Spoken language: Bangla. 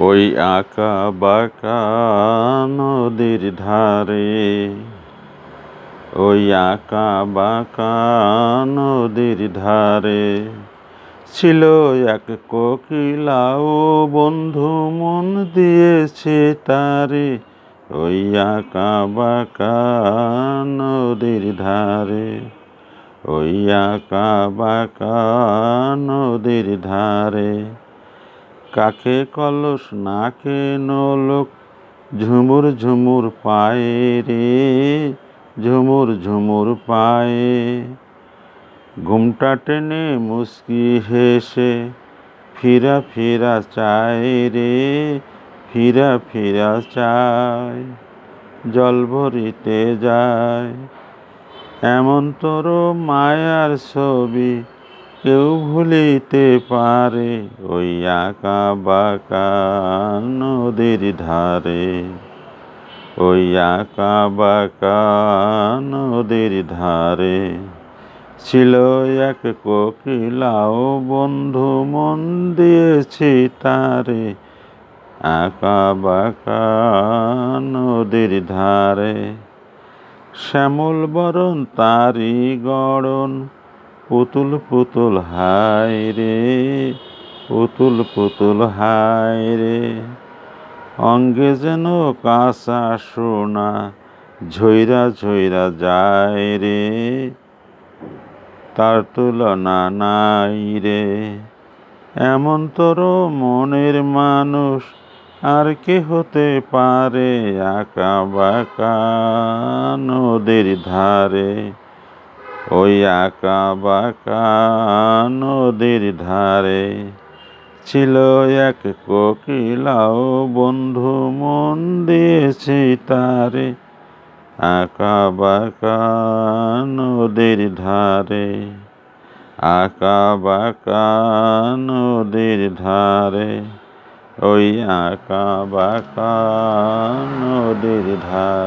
ওই আঁকা বাঁকা নদীর ধারে, ওই আঁকা বাঁকা নদীর ধারে ছিল এক কোকিলা, ও বন্ধু মন দিয়েছে তারে। ওই আঁকা বাঁকা নদীর ধারে, ওই আঁকা বাঁকা নদীর ধারে কাকে কলস নাকে নোলক, ঝুমুর ঝুমুর পায়ে রে, ঝুমুর ঝুমুর পায়ে ঘুমটা টেনে মুস্কি হেসে ফিরা ফিরা চায় রে, ফিরা ফিরা চায় জল ভরিতে যায়। এমন তোর মায়ার ছবি কেউ ভুলিতে পারে, ওই আঁকা বাঁকা নদীর ধারে, ওই আঁকা বাঁকা নদীর ধারে ছিল এক কোকিলা, ও বন্ধু মন দিয়েছি তারে। আঁকা বাঁকা নদীর ধারে শ্যামল বরণ তারি গড়ন, পুতুল পুতুল হায় রে, পুতুল পুতুল হায় রে অঙ্গে যেন কাঁচা সোনা ঝইরা ঝইরা যায় রে, তার তুলনা নাই রে। এমন তোর মনের মানুষ আর কে হতে পারে, আঁকা বাঁকা নদীর ধারে, ওই আঁকা বাঁকা নদীর ধারে ছিল এক কোকিলা, ও বন্ধু মন দিয়েছি তারে। আঁকা বাঁকা নদীর ধারে, আঁকা বাঁকা নদীর ধারে, ওই আঁকা বাঁকা নদীর ধারে।